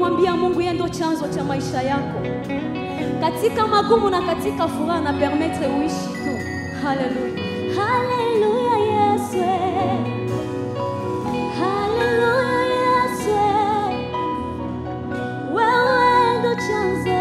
kumwambia Mungu yeye ndo chanzo cha maisha yako. Katika magumu na katika furaha na permettre uishi tu. Haleluya. Haleluya Yesu. Haleluya Yesu. Wewe ndo chanzo.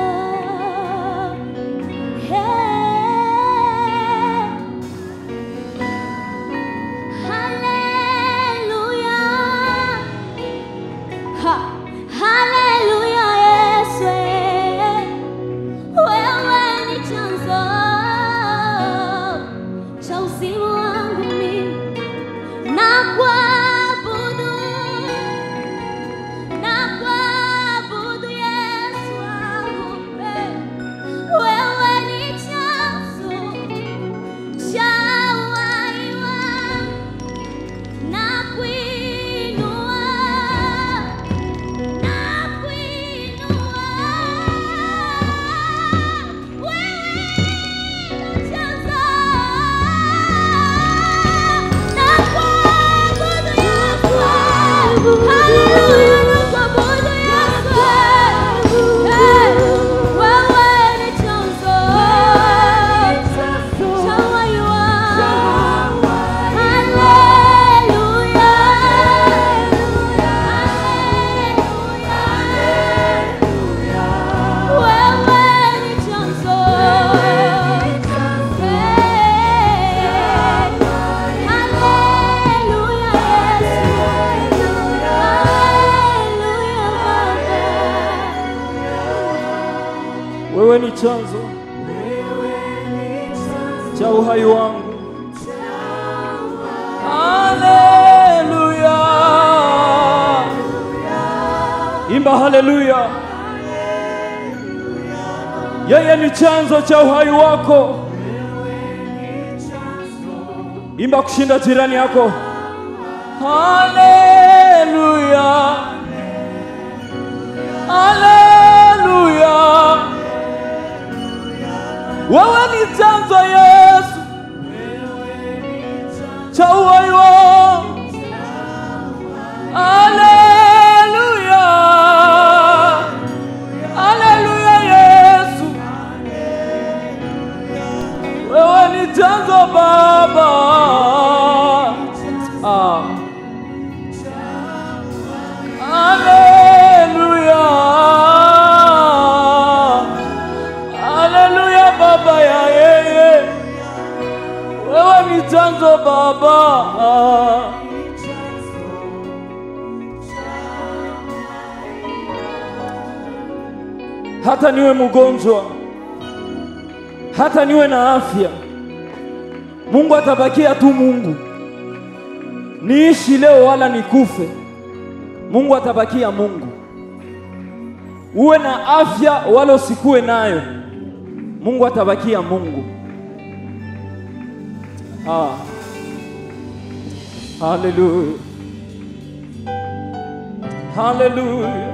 Wewe ni chanzo cha uhai wangu. Haleluya. Imba haleluya. Yeye ni chanzo cha uhai wako. Imba kushinda jirani yako. Haleluya. Haleluya. Wewe ni chanzo Yesu cha uhai wangu. Haleluya. Haleluya Yesu. Wewe ni chanzo Baba. Haleluya. Haleluya Baba ya yeye. Wewe ni chanzo Baba. Hata niwe mgonjwa, hata niwe na afya, Mungu atabakia tu Mungu. Niishi leo wala nikufe, Mungu atabakia Mungu. Uwe na afya wala usikue nayo, Mungu atabakia Mungu. Hallelujah. Hallelujah.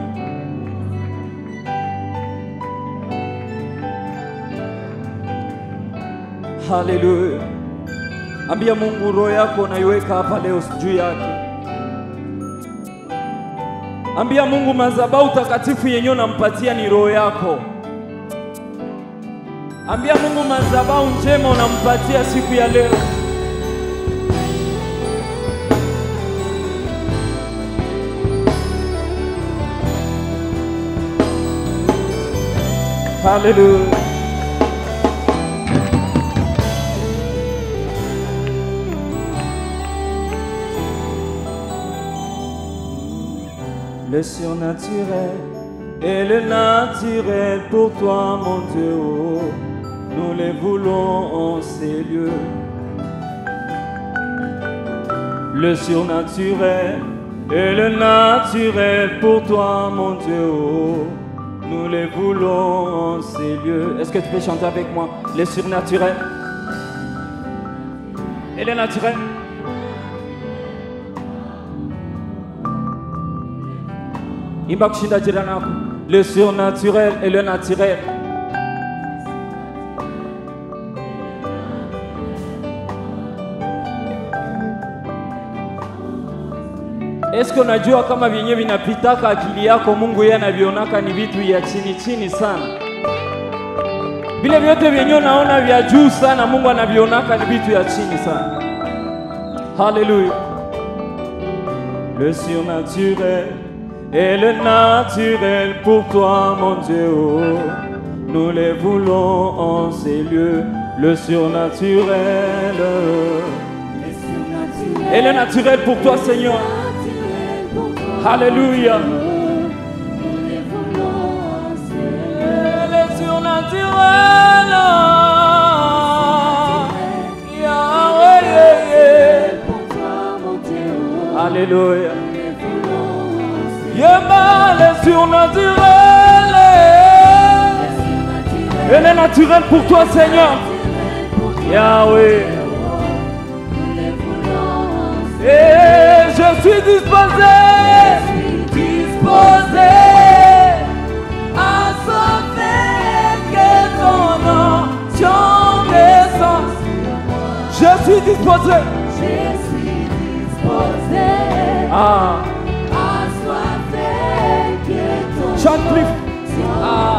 Hallelujah. Ambia Mungu roho yako naiweka hapa leo juu yake. Ambia Mungu madhabahu takatifu yenye unampatia ni roho yako. Ambia Mungu madhabahu njema unampatia siku ya leo. Hallelujah. Le surnaturel et le naturel pour toi, mon Dieu, nous les voulons en ces lieux. Le surnaturel et le naturel pour toi, mon Dieu, nous les voulons en ces lieux. Est-ce que tu peux chanter avec moi? Le surnaturel et le naturel. Imba kushinda jirani yako. Le surnaturel et le naturel. Eske unajua kama vyenye vinapitaka akili yako Mungu yeye anavionaka ni vitu ya chini chini sana? Vile vyote vyenye unaona vya juu sana Mungu anavionaka ni vitu ya chini sana. Hallelujah. Le surnaturel et le naturel pour toi mon Dieu, oh, nous les voulons en ces lieux. Le surnaturel et le naturel pour toi Seigneur. Alléluia. Le surnaturel, Yahweh. Alléluia. Yema, le surnaturel et le naturel pour toi Seigneur. Yahweh. Et je suis disposé à sauver que ton nom descende. Je suis disposé à sauver que ton nom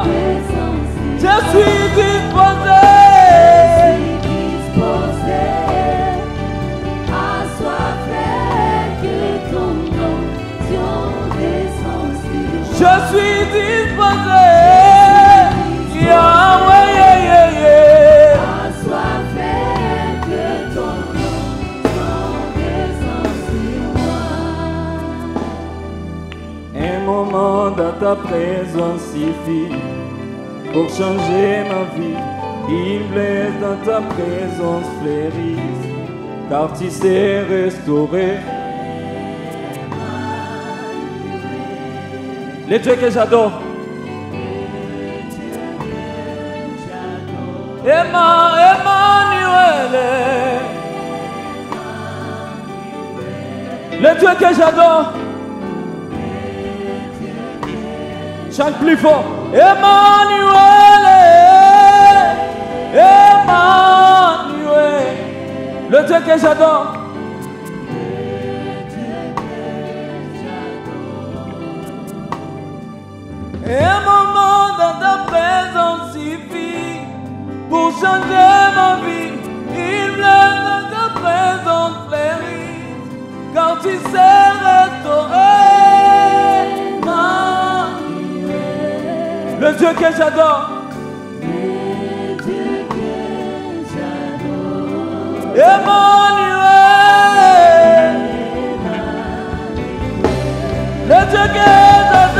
descende. Je suis disposé à sauver que ton nom descende. Je suis disposé, Yahweh, assoiffé que ton nom descende sur moi. Un moment dans ta présence suffit pour changer ma vie. Il blesse dans ta présence fleurisse, car tu sais restaurer. Les dieux que j'adore. Emmanuel. Les dieux que j'adore. Chante plus fort. Emmanuel. Emmanuel. Le Dieu que j'adore. Un moment dans ta présence suffit pour changer ma vie. Il blesse dans ta présence fleurit, car tu sais restaurer ma vie. Le Dieu que j'adore. Emmanuel. Le Dieu que j'adore.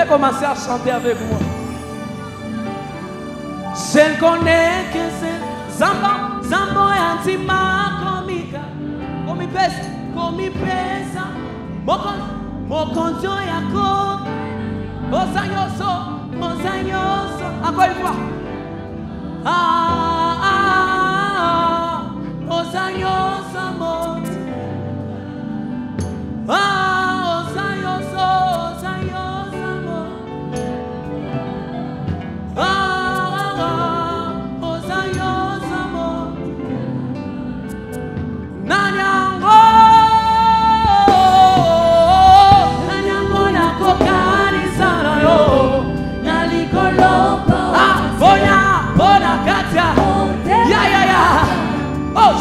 commencer à chanter avec moi. Je ne connais que c'est Zamba, Zambo et Antima, Komi pesa, Mokonjo yako, Osanyoso, encore une fois. Osanyoso,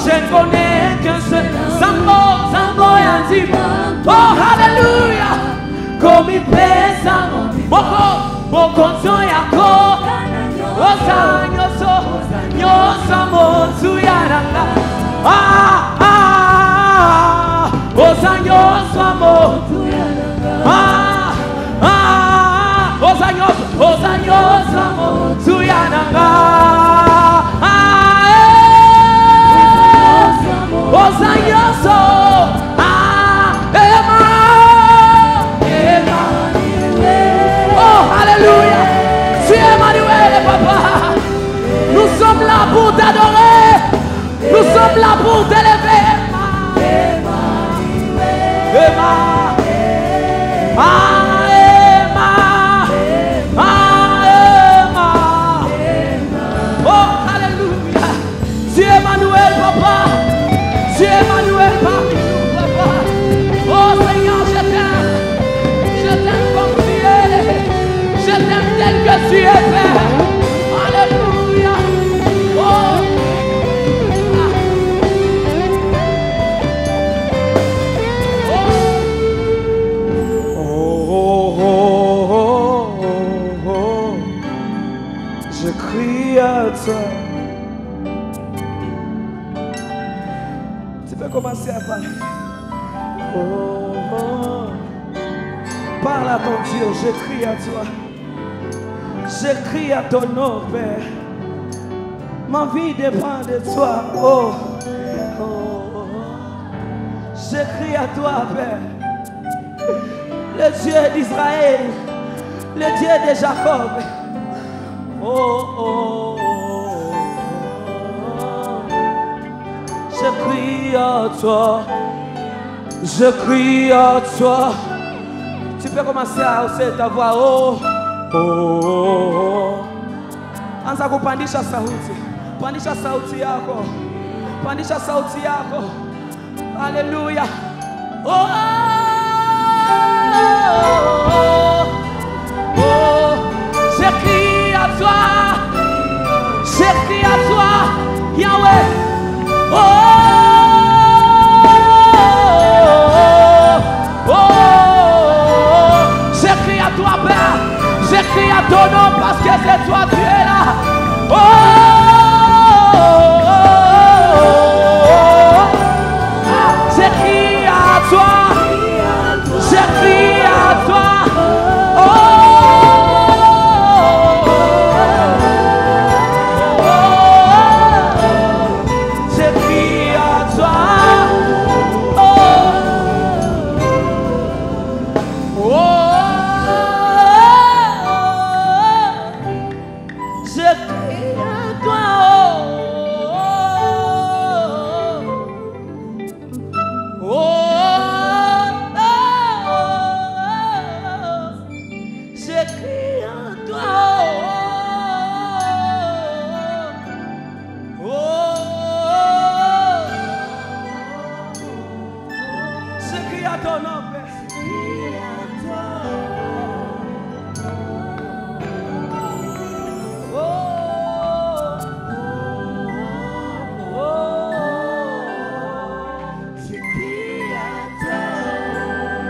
je ne connais que ce Zambo et Antima. Oh, hallelujah. Comme il pèse, Mokonzo yako. Osanyoso, Motsuyaranga. Osanyoso, Osanyoso, Motsuyaranga. Osanyoso, Emmanuel. Oh, alléluia. Tu es Emmanuel, papa. Nous sommes là pour t'adorer. Nous sommes là pour t'élever. Oh, alléluia. Tu es Emmanuel, papa. Tu es Emmanuel parmi nous, papa. Oh Seigneur, je t'aime. Je t'aime comme tu es. Je t'aime tel que tu es, Père. Alléluia. Je crie à toi. Commencer à parler. Parle à ton Dieu, je crie à toi. Je crie à ton nom, Père. Ma vie dépend de toi. Je crie à toi, Père. Le Dieu d'Israël, le Dieu de Jacob. Je crie à toi, je crie à toi. Tu peux commencer à hausser ta voix. Anza kupandisha sauti. Pandisha sauti yako. Pandisha sauti yako. Alléluia. Je crie à toi. Je crie à toi, Yahweh. Je crie à toi, Père. Je crie à ton nom parce que c'est toi, tu es là. Je crie à toi. Je crie à toi.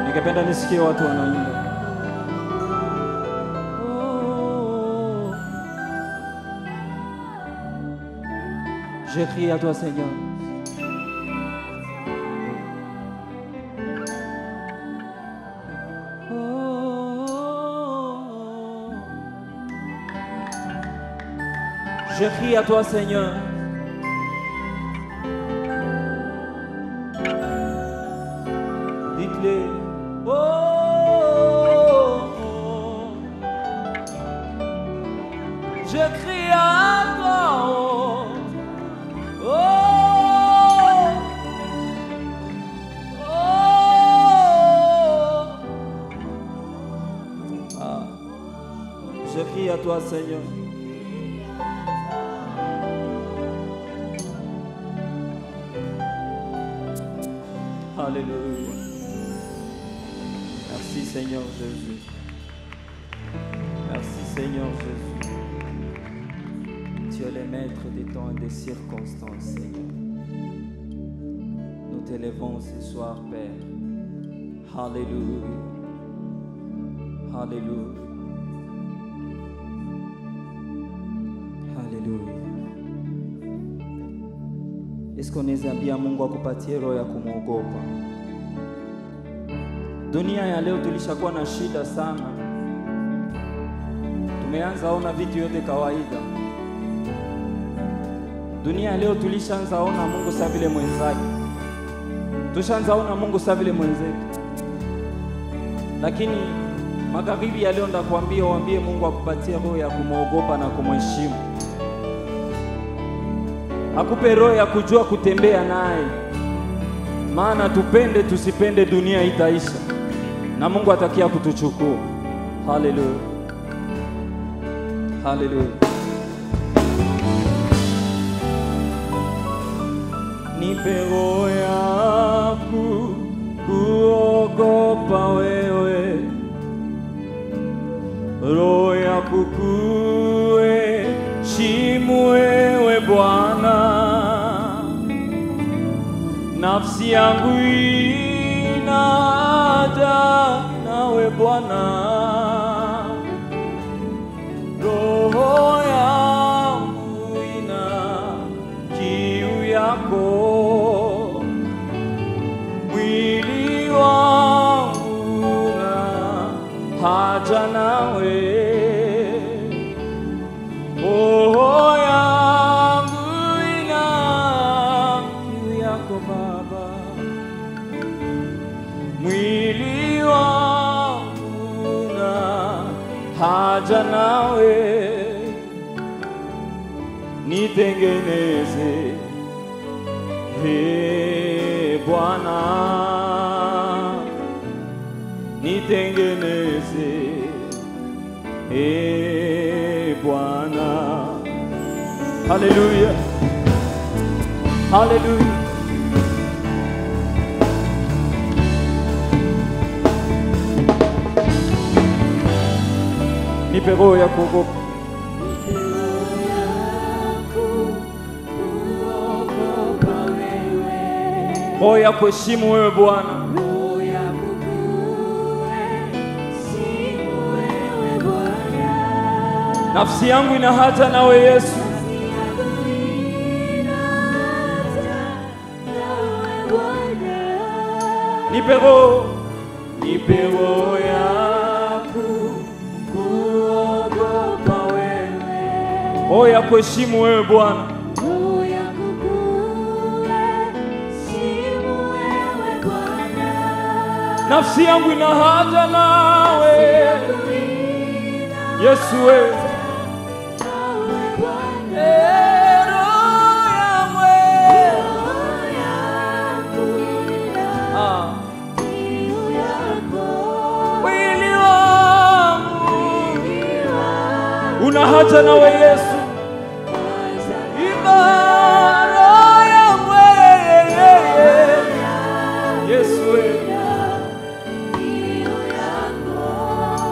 Ningependa nisikie watu wanaimba. Je crie à toi, Seigneur. Je crie à toi, Seigneur. Dites-le. Oh, oh, oh. Je crie à toi. Oh, oh, oh. Ah. Je crie à toi, Seigneur. Alléluia. Merci Seigneur Jésus. Merci Seigneur Jésus. Tu es le maître des temps et des circonstances, Seigneur. Nous t'élevons ce soir, Père. Alléluia. Alléluia. Alléluia. Est-ce qu'on ambia Mungu akupatie roho ya kumwogopa? Dunia ya leo tulishakuwa na shida sana. Tumeanza ona vitu yote kawaida. Dunia ya leo tulishaanza ona Mungu sawa vile mwenzake. Tushaanza ona Mungu sawa vile mwenzetu. Lakini magharibi ya leo ndakwambia waambie Mungu akupatie roho ya kumwogopa na kumheshimu. Akupe roho ya kujua kutembea naye. Maana tupende tusipende dunia itaisha. Na Mungu atakia kutuchukua. Hallelujah. Hallelujah. Nipe roho ya kuogopa wewe. Roho ya kukuheshimu wewe Bwana. Nafsi yangu ina haja nawe Bwana. Roho yangu ina kiu yako. Mwili wangu na haja nawe. Roho yangu ina kiu yako Baba. Mwili wangu na haja nawe. Nitengeneze Bwana. Nitengeneze Bwana. Hallelujah. Hallelujah. Nipe roho ya kuogopa. Roho ya kuheshimu wewe Bwana. Nafsi yangu ina haja nawe Yesu. Nipe roho ya kuogopa wewe. Roho ya kuheshimu wewe Bwana. Nafsi yangu ina haja nawe Yesu wewe. Mwili wangu una haja nawe Yesu. Imara yangu Yesu wewe.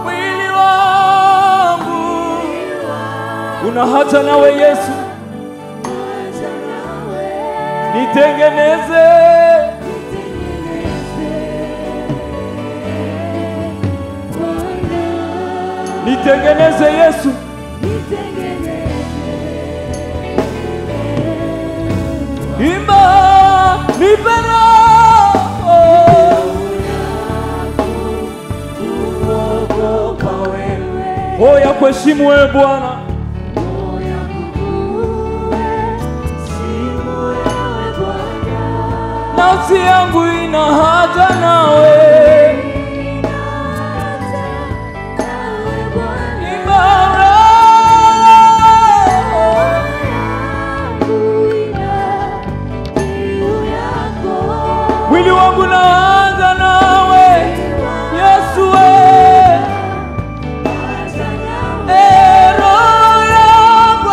Mwili wangu una haja nawe Yesu. Nitengeneze nitengeneze Yesu. Imba nipera roho ya kuheshimu wewe Bwana. nafsi yangu ina haja nawe. Mwili wangu naanza nawe Yesu we. Roho yangu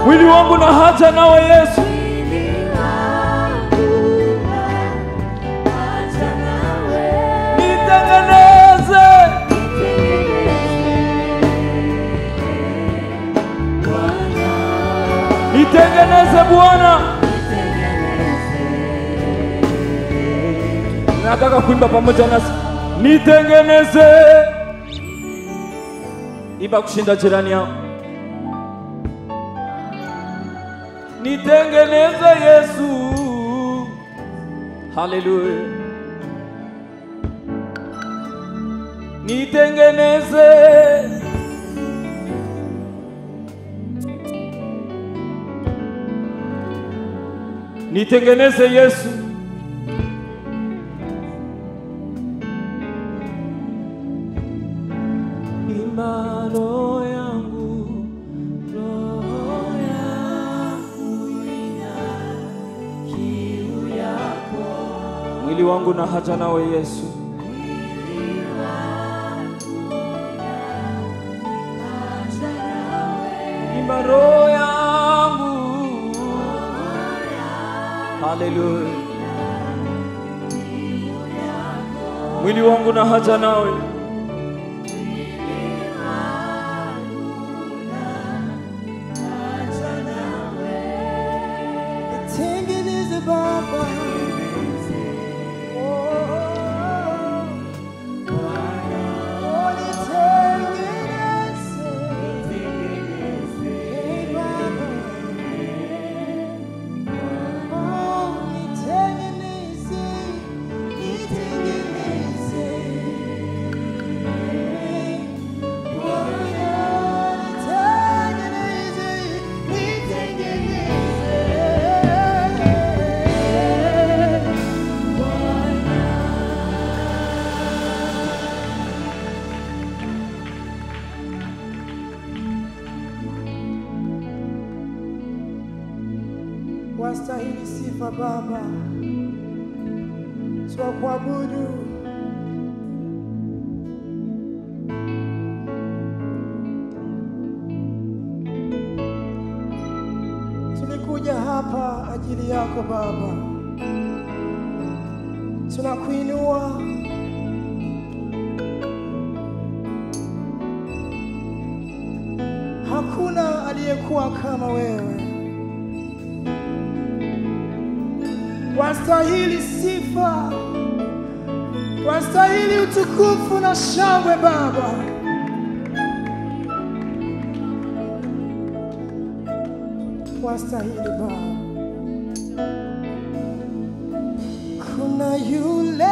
mwili wangu na haja nawe Yesu. Nitengeneze nitengeneze Bwana. Nataka kuimba pamoja nasi. Nitengeneze. Imba kushinda jirani yako. Nitengeneze Yesu. Hallelujah. Nitengeneze. Nitengeneze Yesu. Roho yangu ina kiu yako. Mwili wangu na haja nawe Yesu. Imba roho yangu. Hallelujah. Mwili wangu na haja nawe. Wastahili sifa Baba, twakuabudu. Tulikuja hapa ajili yako Baba, tunakuinua. Hakuna aliyekuwa kama wewe. Wastahili sifa, wastahili utukufu na shangwe Baba. Wastahili Baba. Kuna yule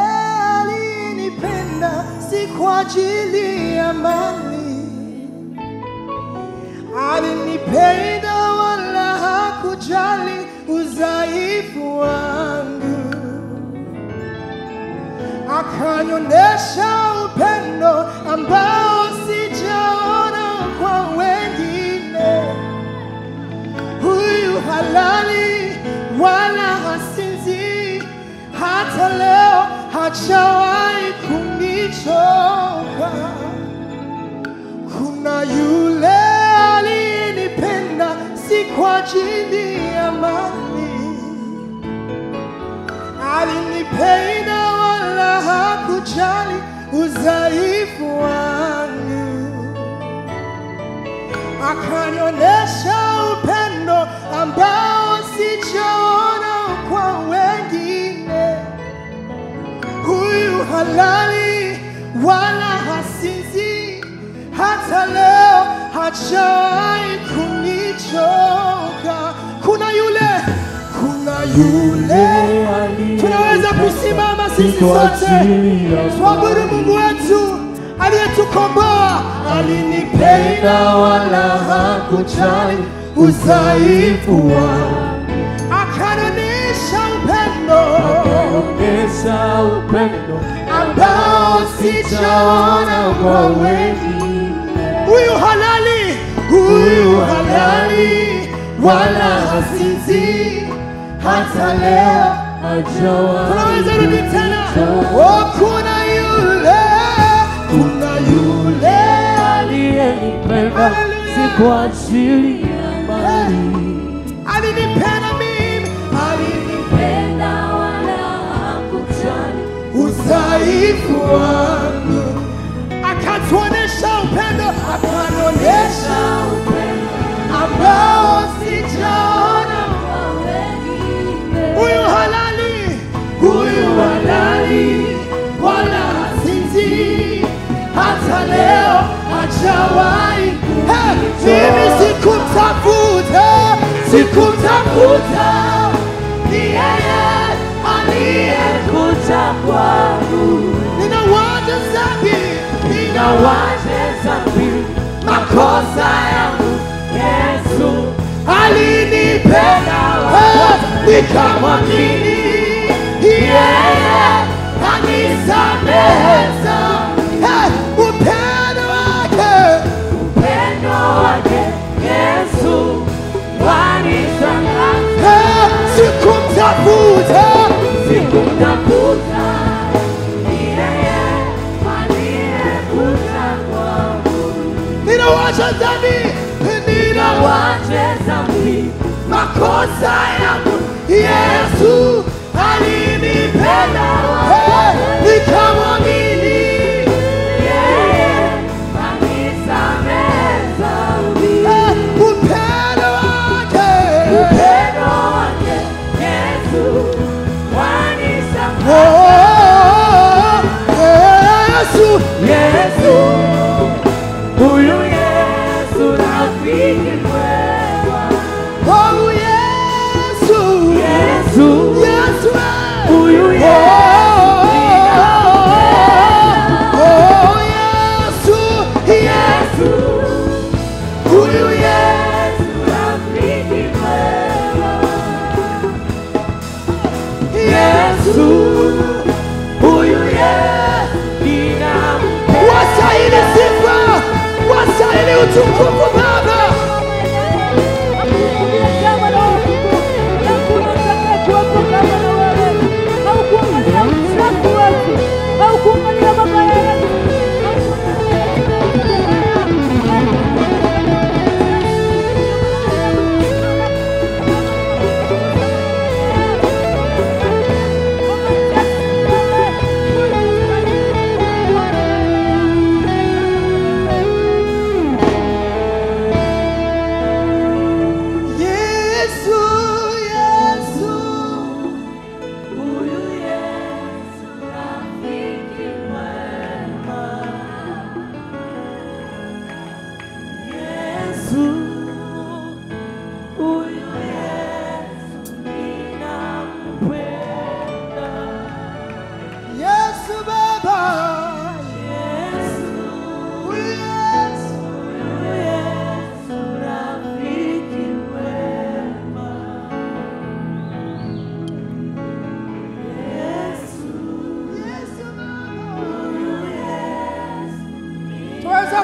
alinipenda si kwa ajili ya mali, alinipenda wala hakujali udhaifu wangu, akanionyesha upendo ambao sijaona kwa wengine. Huyu halali wala hasinzi, hata leo hajawahi kunichoka. Kuna yule alinipenda si kwa ajili ya mali, alinipenda wala hakujali udhaifu wangu, akanionyesha upendo ambao sijaona kwa wengine. Huyu halali wala hasinzi, hata leo hajawahi kunichoka. Kuna yule tunaweza kusimama sisi sote tuabudu Mungu wetu aliyetukomboa, alinipenda wala hakujali udhaifu wangu, akaonyesha upendo ambao sijaona kwa wengi. Huyu halali wala hasinzi, hata leo hajawahi. Tunaweza rudi tena. Kuna yule aliyenipenda, si kwa ajili ya mali. Alinipenda mimi, alinipenda wala hakujali udhaifu wangu, akatuonesha upendo ambao sijaona kwa wengine. Huyu halali wala hasinzi, hata leo hajawahi. Mimi sikumtafuta, ni yeye aliyekuja kwangu. Ninawacha dhambi, makosa yangu. Yesu alinipenda, nikamwamini, yeye anisamehe. Upendo wake Yesu wanishangaza. Sikumtafuta, ni yeye aliyekuja kwangu. Ninawacha dhambi, makosa yangu. Yesu alinipenda, nikamwamini, yeye anisamehe dhambi. Upendo wake Yesu wanishangaza. Yesu, huyu Yesu rafiki mwema. Yesu, huyu Yesu, huyu Yesu rafiki mwema. Yesu, huyu Yesu ninampenda. Wastahili sifa, wastahili utukufu Baba.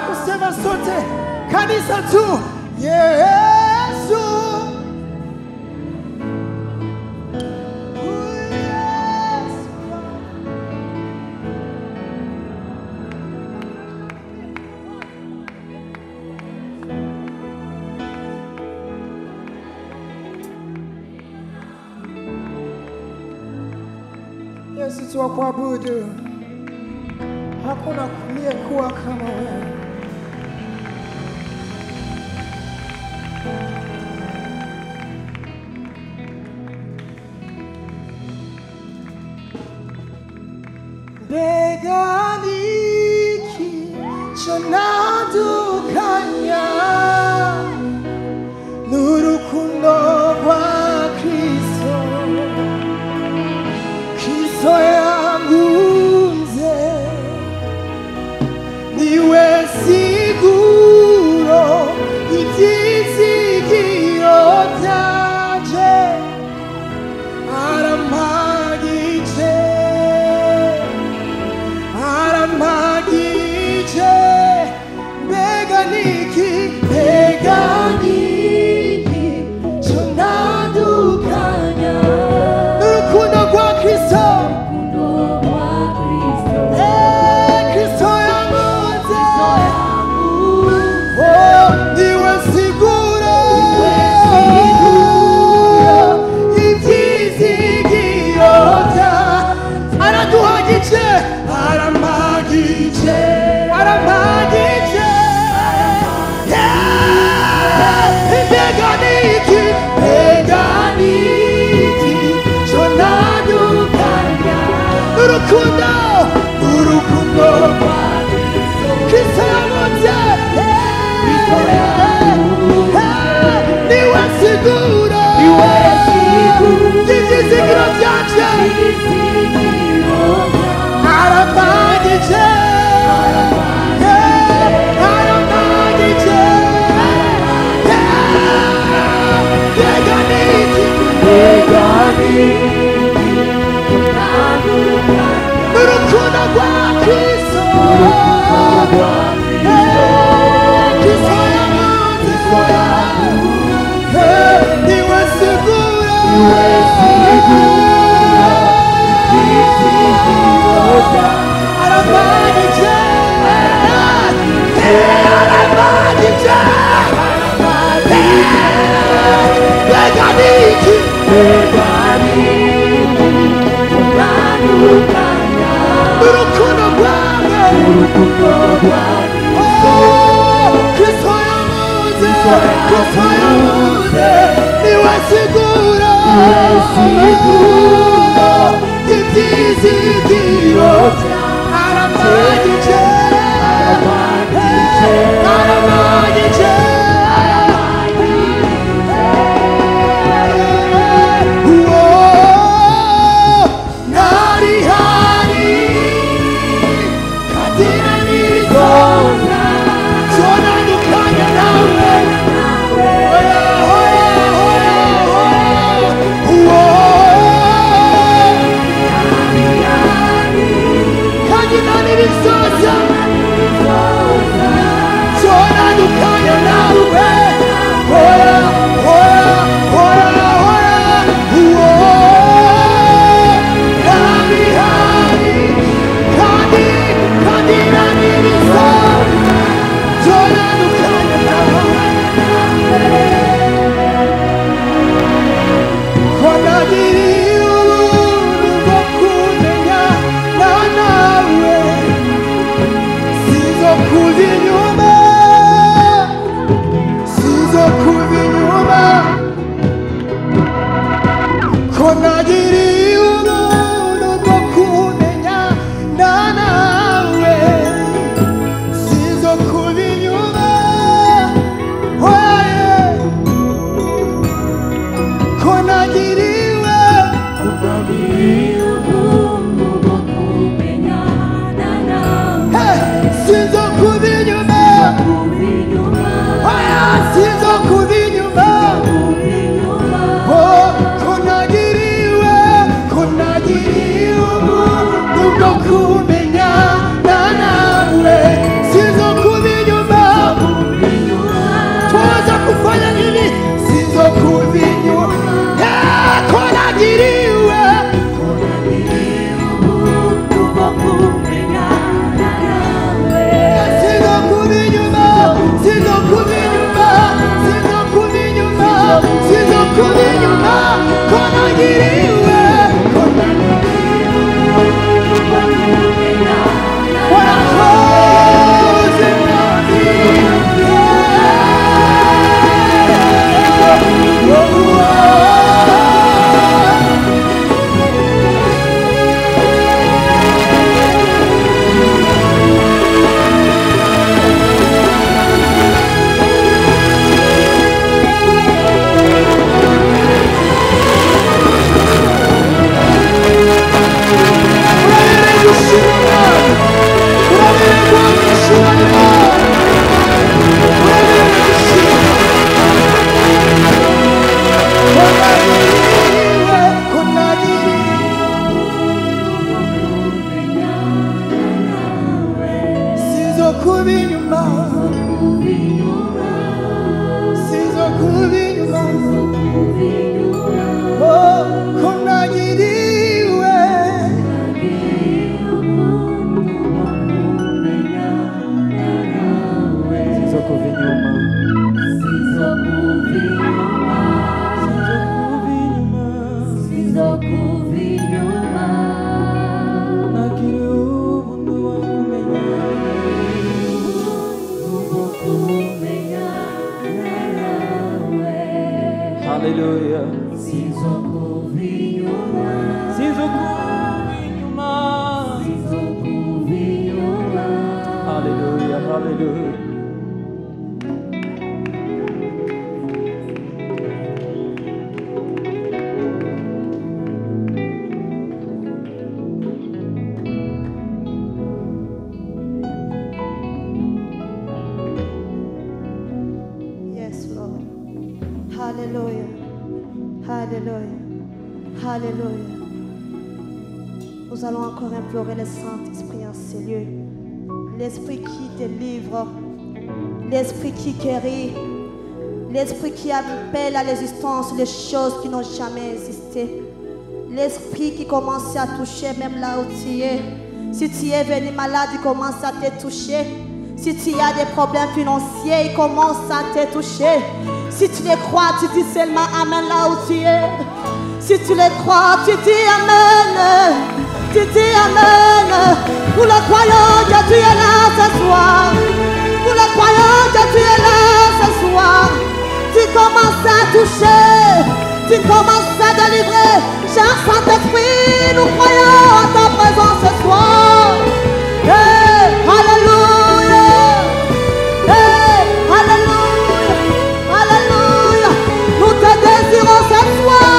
Kusema sote kanisa tu, Yesu, Yesu tuakuabudu. Hakuna aliyekuwa kama wewe. Begani chanadukanya n'urukundo rwa Kristo. Kristo yangunze niwe siguro ibyizigiro byanje arampagije mbega niki cyo ntandukanya n'urukundo rwa Kristo Kristo yamuze niwe siguro ibyizigiro araduhagije arampagije mbega niki cyo ntandukanya urukundo Kristo yamuze niwe siguro ibyizigiro byanje arampagije urukundo rwa Kristo Kristo yamuze niwe siguro arampagije mbega niki urukundo rwawe Kristo yamuze niwe siguro ibyizigiro arampagije Sinzo kuvinyume inyuma sinzokuva inyuma oh ko nagiriwe Hallelujah. Hallelujah, hallelujah. Yes, Lord. Hallelujah. Hallelujah. Hallelujah. Nous allons encore implorer le Saint-Esprit en ces lieux. L'Esprit qui délivre, l'Esprit qui guérit, l'Esprit qui appelle à l'existence les choses qui n'ont jamais existé. L'Esprit qui commence à toucher même là où tu es. Si tu es venu malade, il commence à te toucher. Si tu as des problèmes financiers, il commence à te toucher. Si tu les crois, tu dis seulement Amen là où tu es. Si tu les crois, tu dis Amen. Tu dis Amen. Pour le croyant que tu es là ce soir. Pour le croyant que tu es là ce soir. Tu commences à toucher. Tu commences à délivrer. Cher Saint-Esprit, nous croyons en ta présence ce soir. Hey, Alléluia. Hey, Alléluia. Alléluia. Nous te désirons ce soir.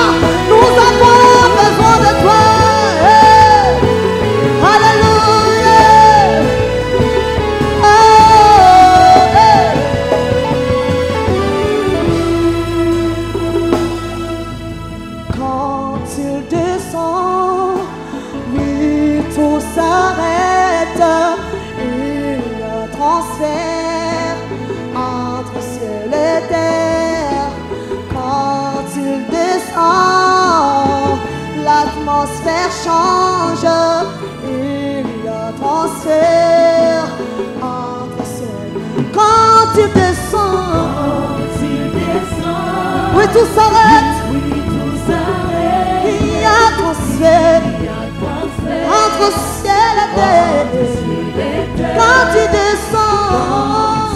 Nous avons besoin de toi. Hey, Alléluia. Oh, hey. Quand il descend, oui, tout s'arrête. Il y a transfert entre ciel et terre. Quand il descend, l'atmosphère change. Il y a transfert entre ciel. Quand il descend, oui, tout s'arrête. Il y a transfert entre ciel et terre. Quand tu descends,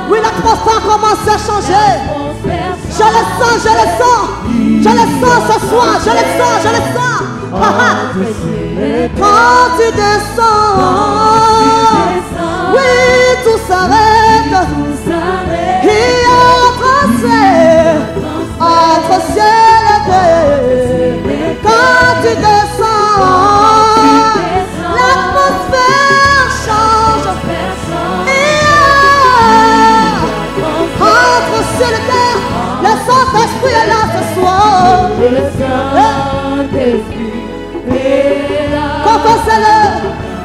oui, l'atmosphère commence à changer. Je le sens, je le sens. Je le sens ce soir, je le sens, je le sens. Quand tu descends, oui, tout s'arrête. Il y a transfert entre ciel et terre. Quand tu descends, l'atmosphère change. Entre ciel et terre, le Saint-Esprit est là ce soir. Confesse-le,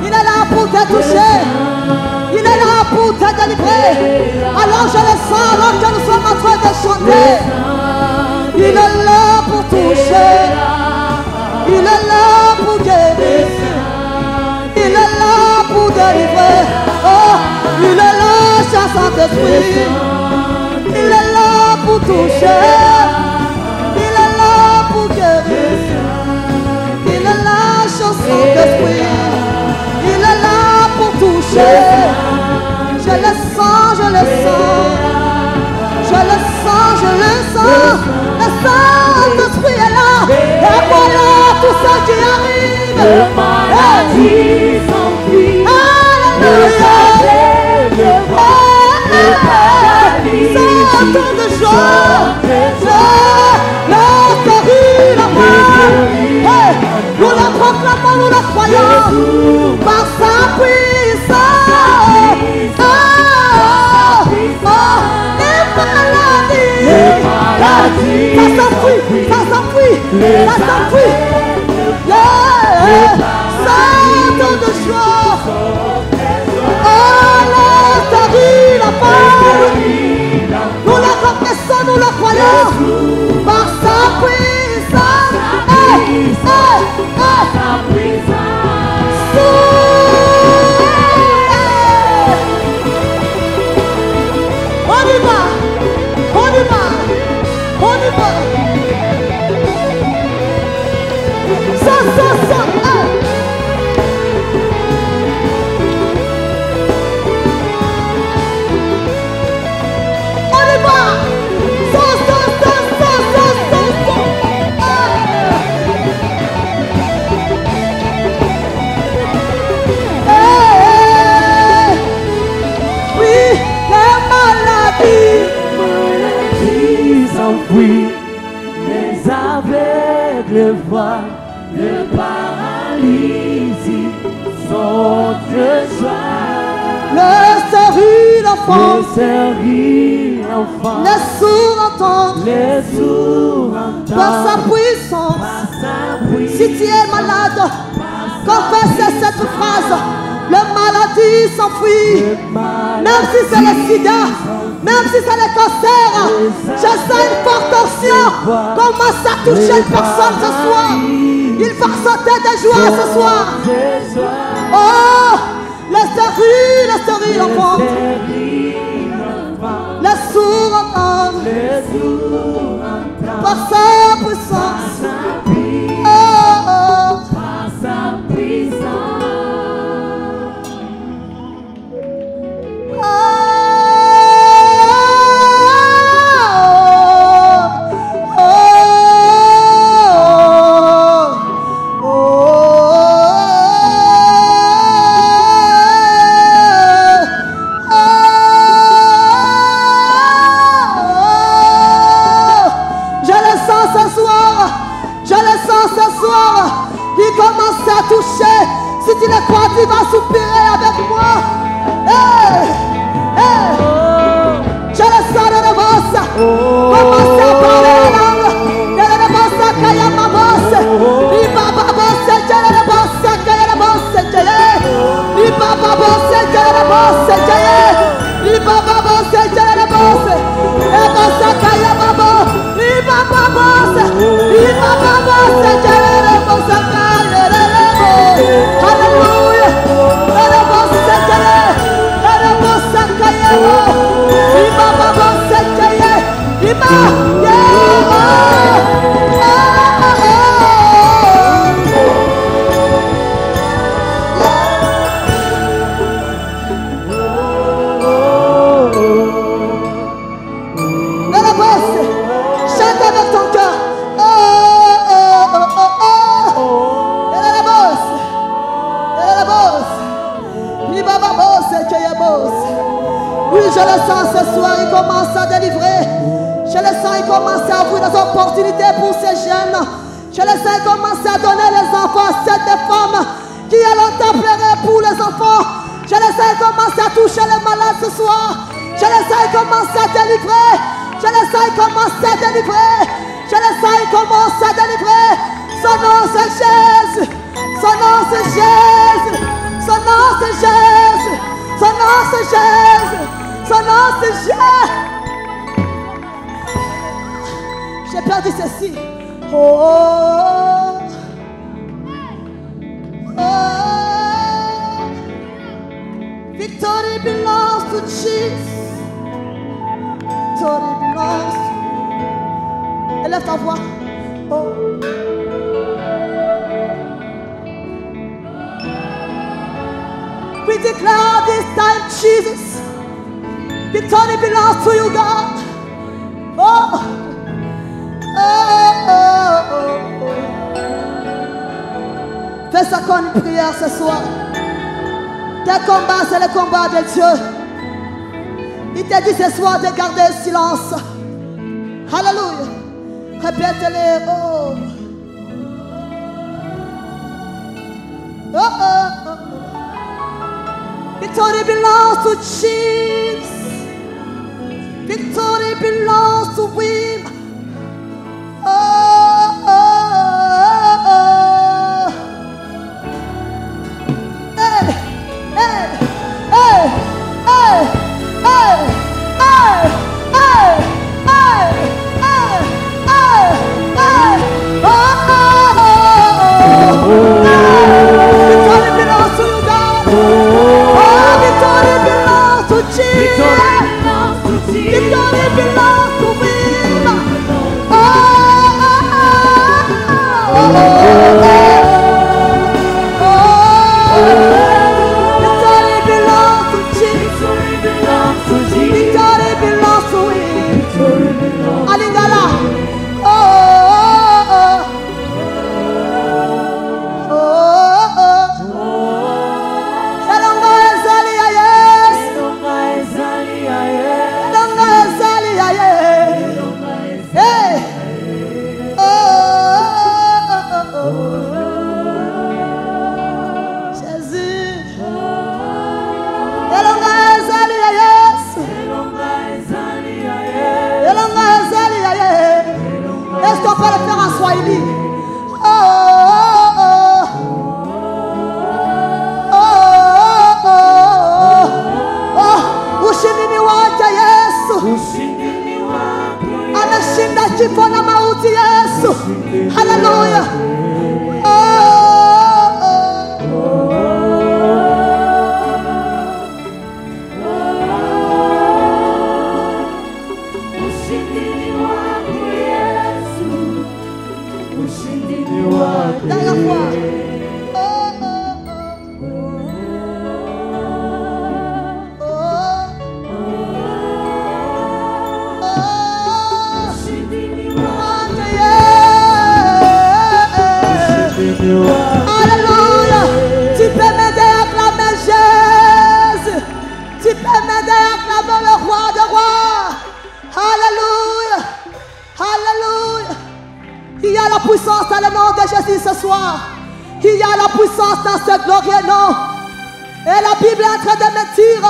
il est là pour te toucher. Il est là pour te délivrer. Alors je le sens, alors que nous sommes en train de chanter. Il est là pour toucher. Il est là pour guérir. Il est là pour délivrer. Oh, il est là, cher Saint-Esprit. Il est là pour toucher. Il est là pour guérir. Il est là, cher Saint-Esprit. Il est là pour toucher. Je le sens, je le sens. Je le sens, je le sens. Le Saint-Esprit est là. Et voilà tout ça qui arrive. Le maladie s'enfuit. Alléluia. Sortons de joie. La guérie, la mort. Nous la proclamons, nous la croyons. Par sa puissance. Les maladies. Ça s'enfuit, ça s'enfuit. Ça s'enfuit. Sortons de joie. Alléluia. oui, les aveugles voient, le paralysie saute de joie. Le sérieux l'enfant, les sourds entendent, par sa puissance. Si tu es malade, confesse cette phrase. Le maladie s'enfuit. Même si c'est le sida, même si c'est le cancer, je sens une forte tension. Commence à toucher une personne ce soir. Il va sauter de joie ce soir. Oh, le stérile l'enfant. Les sourds entendent par sa puissance. Oh, oh. Par sa puissance. Il commence à toucher. Si tu le crois, tu vas soupirer avec moi. Hey, hey. Je le sens de la bosse. Commence à parler la langue. De la bosse, kaya ma bosse. Il papa bosse, je la bosse, kaya la bosse, je. Il papa bosse, je la bosse, je. Il papa bosse, je la bosse. Et bosse, kaya ma bosse. Il papa bosse, il papa bosse, je la bosse. Hallelujah. Chante avec ton cœur. Oui, je le sens ce soir, il commence à délivrer. Je le sens, il commence à ouvrir des opportunités pour ces jeunes. Je le sens, il commence à donner les enfants à cette femme qui a longtemps pleuré pour les enfants. Je le sens, il commence à toucher les malades ce soir. Je le sens, il commence à délivrer. Je le sens, il commence à délivrer. Je le sens, il commence à délivrer. Son nom c'est Jésus. Son nom c'est Jésus. Son nom c'est Jésus. Son nom c'est Jésus. Son nom c'est Jésus. J'ai perdu ceci. Oh, oh, oh. Victory belongs to Jesus. Victory belongs to... Élève ta voix. Oh. We declare this time, Jesus, victory belongs to you, God. Oh, oh, oh, oh. Fais ça comme une prière ce soir. Tes combats, c'est le combat de Dieu. Il t'a dit ce soir de garder le silence. Alléluia. Répète-le. Oh, oh, oh, oh. Victory belongs to Jesus. Victory belongs to Him. Oh, oh, oh, oh. Hey, hey, hey, hey, hey, hey, hey, hey, hey, hey, hey. Oh, oh, oh, oh. Victory belongs to you, God. Victory belongs to Jesus. m'aider à acclamer le roi de rois. Alléluia. Alléluia. Il y a la puissance dans le nom de Jésus ce soir. Il y a la puissance dans ce glorieux nom. Et la Bible est en train de me dire,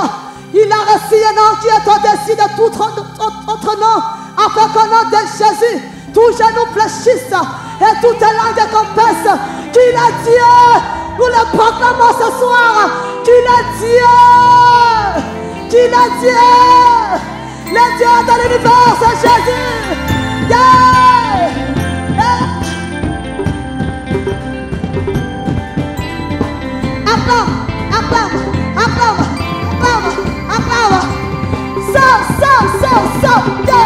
il a reçu un nom qui est au-dessus de tout autre nom, afin qu'au nom de Jésus, tout genou fléchisse et toute langue confesse qu'il est Dieu. Nous le proclamons ce soir, qu'il est Dieu. Qu'il est Dieu. Le Dieu de l'univers, c'est Jésus. Yeah. Acclame, acclame, acclame, acclame, acclame. So, yeah. So, yeah.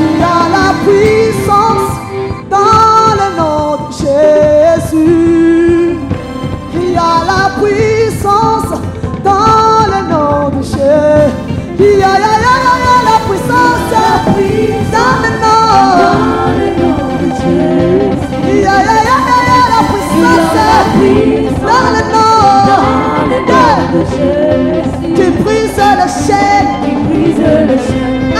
Il y a la puissance dans le nom de Jésus. Il y a la puissance dans le nom de Jésus. Il y a la puissance dans le nom de Jésus. Il y a la puissance dans le nom de Jésus. Tu brises le chaîne. Tu brises le chaîne.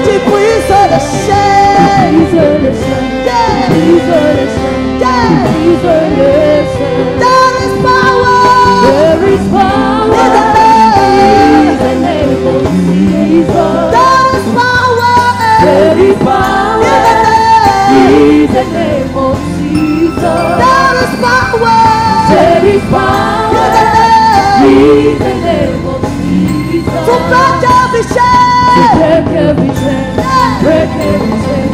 Tu brises le chaîne. There is power. There is power in the name of Jesus. There is power. There is power in the name of Jesus. There is power. There is power in the name of Jesus. To break every chain. To break every chain. Break every chain.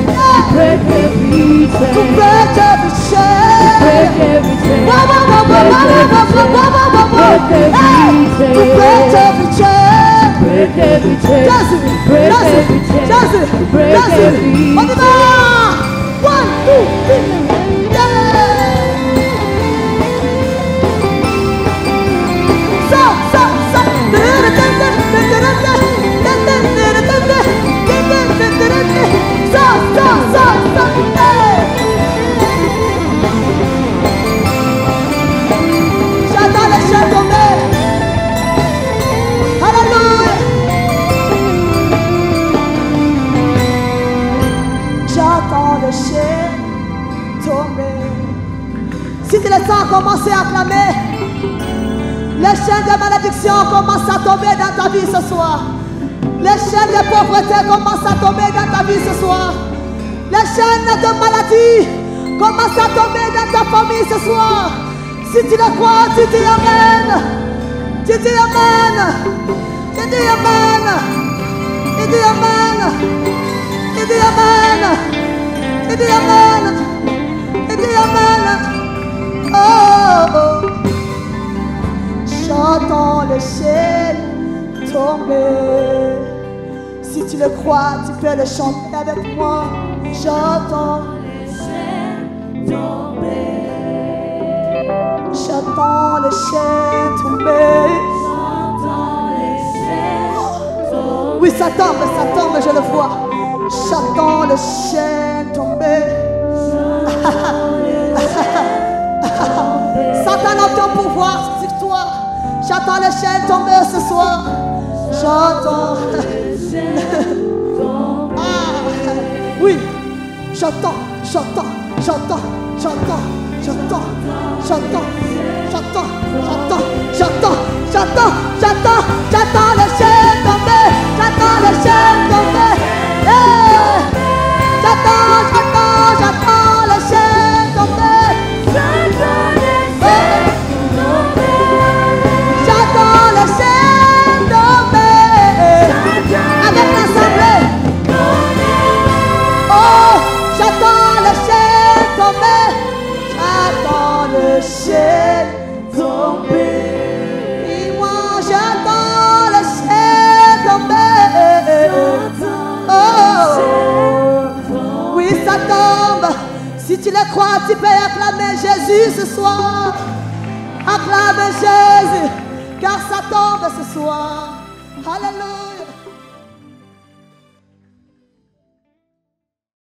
Break every chain. To break every chain. Break every chain. Break every chain. Break every chain. Break every chain. Break every chain. On y va. 1, 2, 3. So. J'attends les chaînes tomber. Alléluia. J'attends les chaînes tomber. Si tu les sens commencer à acclamer, les chaînes de malédiction commencent à tomber dans ta vie ce soir. Les chaînes de pauvreté commencent à tomber dans ta vie ce soir. Les chaînes de maladie commencent à tomber dans ta famille ce soir. Si tu le crois, tu dis Amen. Tu dis Amen. Tu dis Amen. Tu dis Amen. Tu dis Amen. Tu dis Amen. Tu dis Amen. Oh. J'entends les chaînes tomber. Si tu le crois, tu peux le chanter avec moi. J'entends les chaînes tomber. J'entends les chaînes tomber. J'entends les chaînes tomber. Oui, ça tombe, je le vois. J'entends les chaînes tomber. Satan a ton pouvoir sur toi. J'entends les chaînes tomber ce soir. J'entends les chaînes tomber. Oui, j'entends les chaînes tomber. J'entends les chaînes tomber. J'entends les chaînes tomber. J'entends les chaînes tomber. Avec l'assemblée. Oh, j'entends les chaînes tomber. J'entends les chaînes tomber. Et moi j'entends les tu le crois, tu peux acclamer Jésus ce soir. Acclame Jésus, car ça tombe ce soir. Alléluia.